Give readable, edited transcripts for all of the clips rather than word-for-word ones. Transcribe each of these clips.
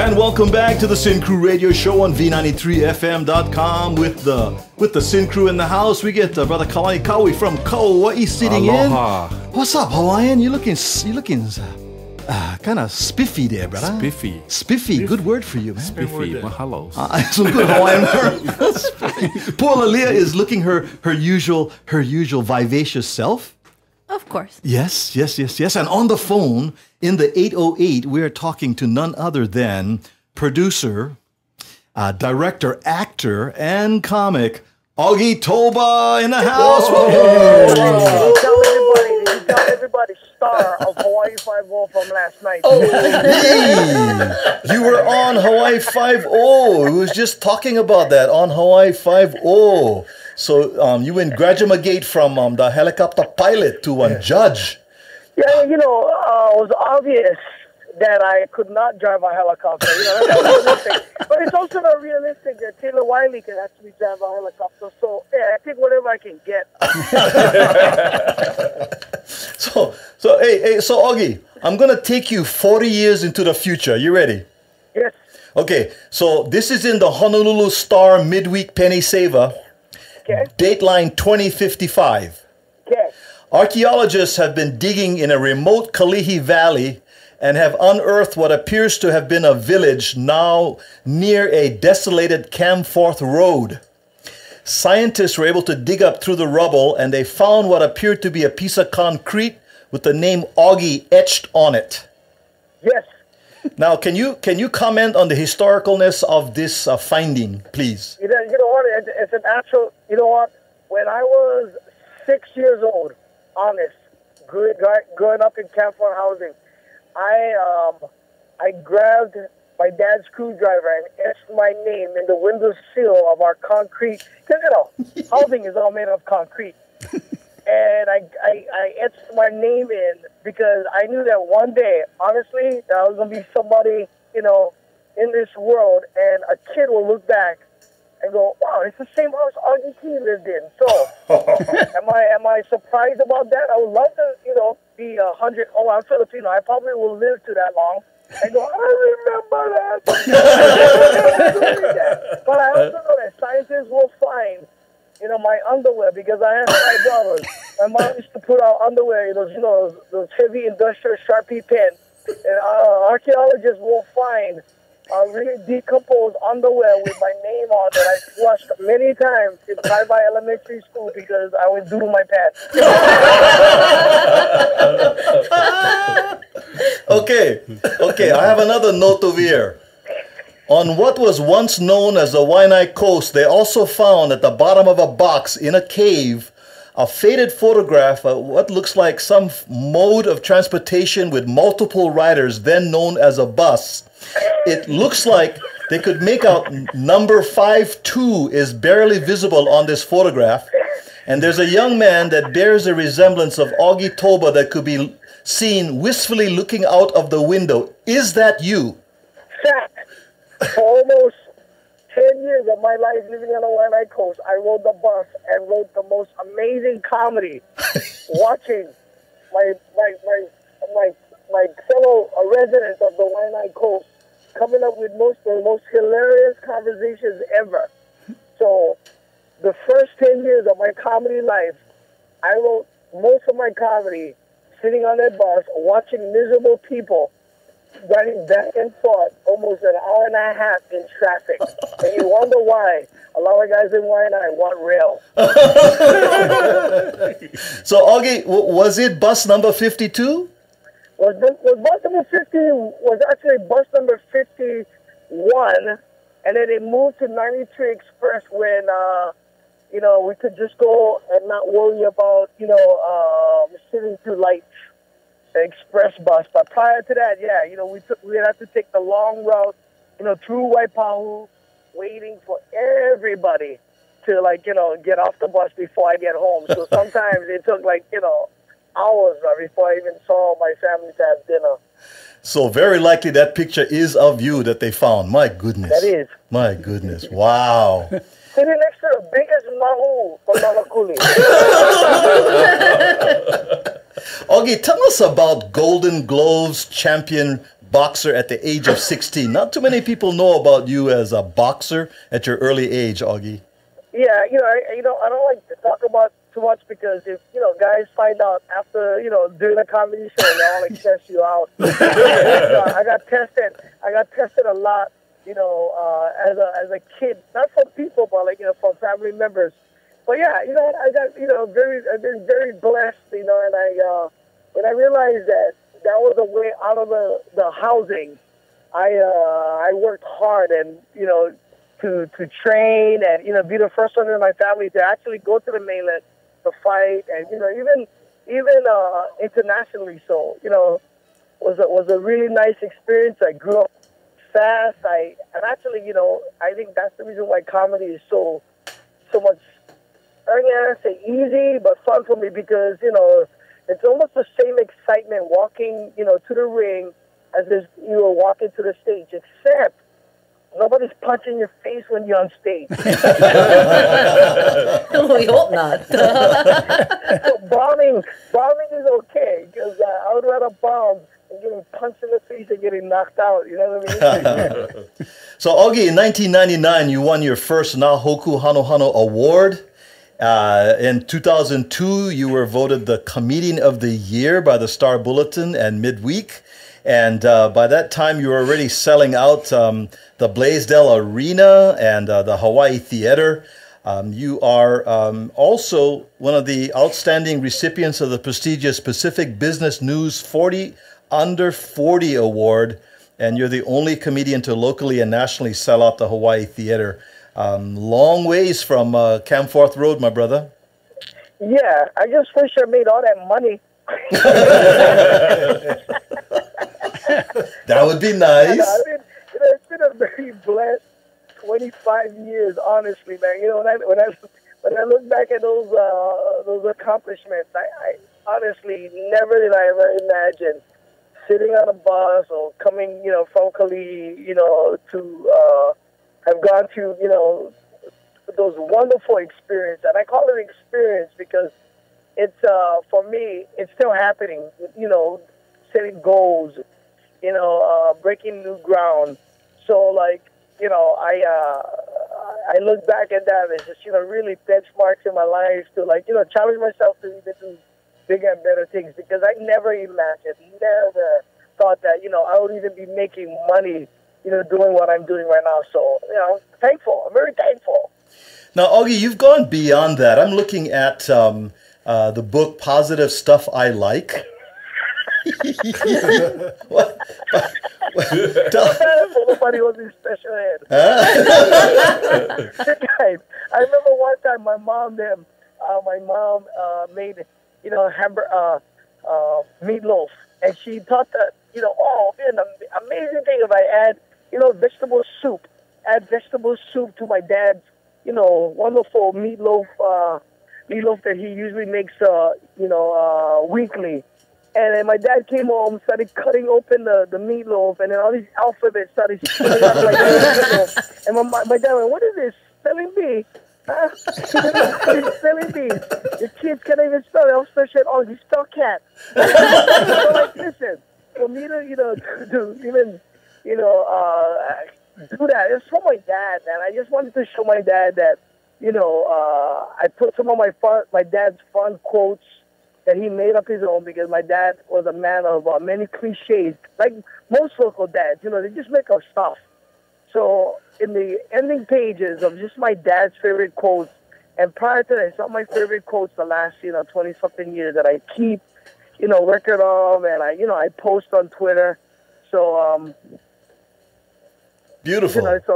And welcome back to the Sin Crew Radio Show on V93FM.com with the Sin Crew in the house. We get Brother Kalani Kawi from Kauai sitting Aloha. in. What's up, Hawaiian? You looking kind of spiffy there, brother. Spiffy. Good word for you, man. Spiffy. Mahalo. Some good Hawaiian word. Poor Lalia is looking her usual vivacious self. Of course. Yes. And on the phone, in the 808, we are talking to none other than producer, director, actor, and comic, Augie Toba in the house. Tell everybody, star of Hawaii 5-0 from last night. Hey, you were on Hawaii 5-0. We was just talking about that on Hawaii 5-0. So you went Grajamagate from the helicopter pilot to one judge. Yeah, it was obvious that I could not drive a helicopter. That's not realistic. But it's also not realistic that Taylor Wiley can actually drive a helicopter. So, yeah, I take whatever I can get. So Augie, I'm going to take you 40 years into the future. You ready? Yes. Okay, so this is in the Honolulu Star midweek penny saver. Okay. Dateline 2055. Okay. Archaeologists have been digging in a remote Kalihi Valley and have unearthed what appears to have been a village now near a desolated Camforth Road. Scientists were able to dig up through the rubble and they found what appeared to be a piece of concrete with the name Augie etched on it. Yes. Now, can you comment on the historicalness of this finding, please? You know what? It's an actual. You know what? When I was 6 years old, honest, growing up in Camphor housing, I grabbed my dad's screwdriver and etched my name in the windowsill of our concrete. Because housing is all made of concrete. And I etched my name in because I knew that one day, honestly, that I was going to be somebody, in this world, and a kid will look back and go, wow, it's the same house Augie T lived in. So, am I surprised about that? I would love to, be 100. Oh, I'm Filipino. I probably will live to that long. I go, I remember that. But I also know that scientists will find my underwear because I have 5 daughters. My mom used to put out underwear, those heavy industrial Sharpie pens. And archaeologists will find really decomposed underwear with my name on that I flushed many times in Bye Elementary School because I was doodle my pants. Okay, I have another note over here. On what was once known as the Waianae Coast, they also found at the bottom of a box in a cave a faded photograph of what looks like some mode of transportation with multiple riders, then known as a bus. It looks like they could make out number 52 is barely visible on this photograph. And there's a young man that bears a resemblance of Augie Toba that could be seen wistfully looking out of the window. Is that you? Fact. For almost 10 years of my life living on the Waianae Coast, I rode the bus and wrote the most amazing comedy. Watching my fellow residents of the Waianae Coast coming up with the most hilarious conversations ever. So, the first 10 years of my comedy life, I wrote most of my comedy sitting on that bus, watching miserable people riding back and forth almost an hour and a half in traffic. And you wonder why a lot of guys in Waianae want rail. So, Augie, was it bus number 52? Was bus number 50 was actually bus number 51, and then it moved to 93 Express when, we could just go and not worry about, sitting through lights. Express bus, but prior to that, we had to take the long route, through Waipahu, waiting for everybody to get off the bus before I get home. So sometimes it took hours before I even saw my family to have dinner. So very likely that picture is of you that they found. My goodness. That is. My goodness. Wow. Sitting next to the biggest mahu from Nanakuli. Augie, tell us about Golden Gloves champion boxer at the age of 16. Not too many people know about you as a boxer at your early age, Augie. Yeah, I don't like to talk about too much because if guys find out after during the comedy show, they all like test you out. I got tested. I got tested a lot. As a kid, not from people, but from family members. But yeah, I got I've been very blessed, and when I realized that was a way out of the housing, I worked hard and to train and be the first one in my family to actually go to the mainland to fight and even internationally. So was a really nice experience. I grew up fast. I think that's the reason why comedy is so much. I mean, I say easy, but fun for me because it's almost the same excitement walking to the ring as if you were walking to the stage, except nobody's punching your face when you're on stage. We hope not. So bombing is okay because I would rather bomb than getting punched in the face and getting knocked out. You know what I mean? So, Augie, in 1999, you won your first Nahoku Hano Hano Award. In 2002, you were voted the Comedian of the Year by the Star Bulletin and Midweek. And by that time, you were already selling out the Blaisdell Arena and the Hawaii Theater. You are also one of the outstanding recipients of the prestigious Pacific Business News 40 Under 40 Award. And you're the only comedian to locally and nationally sell out the Hawaii Theater. Long ways from Camforth Road, my brother. Yeah, I just wish I made all that money. That would be nice. It's been a very blessed 25 years, honestly, man. When I look back at those accomplishments, I honestly never did I ever imagine sitting on a bus or coming, from Kali, to have gone through, those wonderful experiences. And I call it experience because it's, for me, it's still happening, setting goals, breaking new ground. So, I look back at that and just, really benchmarks in my life to, challenge myself to even do bigger and better things because I never thought that, I would even be making money, doing what I'm doing right now. So, thankful. I'm very thankful. Now, Augie, you've gone beyond that. I'm looking at the book Positive Stuff I Like. What? Nobody was in special ed. I remember one time my mom made meatloaf, and she thought that an amazing thing if I add vegetable soup. Add vegetable soup to my dad's wonderful meatloaf that he usually makes weekly. And then my dad came home, started cutting open the meatloaf, and then all these alphabets started spilling out like meatloaf. And my dad went, "What is this? Spelling bee? Huh? Spelling bee? The kids can't even spell it. I'm special. Oh, you spell cat." So listen, for me to do that, it's for my dad, and I just wanted to show my dad that I put some of my dad's fun quotes that he made up his own because my dad was a man of many cliches, like most local dads. They just make up stuff. So in the ending pages of just my dad's favorite quotes, and prior to that, some of my favorite quotes the last 20-something years that I keep record of, and I post on Twitter. So beautiful. That's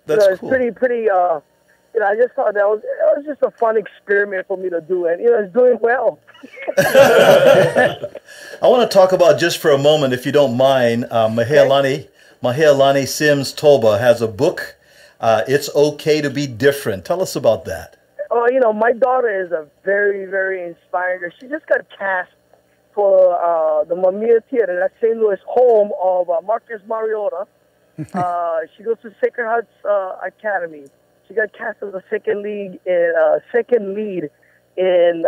it's cool. Pretty. I just thought that was just a fun experiment for me to do, and it's doing well. I want to talk about just for a moment, if you don't mind, Mahealani Sims Toba has a book, It's Okay to Be Different. Tell us about that. Oh, my daughter is a very, very inspiring girl. She just got cast for the Mamiya Theater, that's St. Louis, home of Marcus Mariota. She goes to Sacred Hearts Academy. She got cast as a second lead in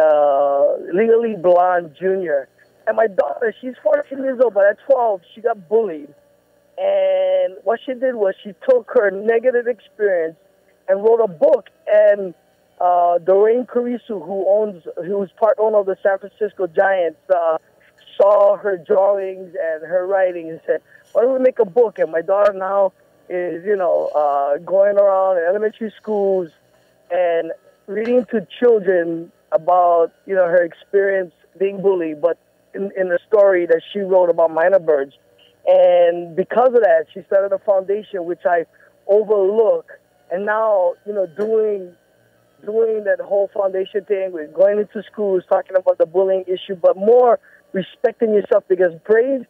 Legally Blonde Jr. And my daughter, she's 14 years old, but at 12, she got bullied And what she did was she took her negative experience and wrote a book. And Doreen Carisu, who's part owner of the San Francisco Giants, saw her drawings and her writing and said, "Why don't we make a book?" And my daughter now is, going around in elementary schools and reading to children about, her experience being bullied, but in a story that she wrote about minor birds. And because of that, she started a foundation, which I overlook. And now, doing that whole foundation thing with going into schools, talking about the bullying issue, but more respecting yourself, because BRAVE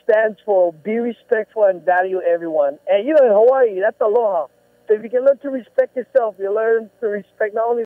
stands for be respectful and value everyone. And, in Hawaii, that's aloha. So if you can learn to respect yourself, you learn to respect not only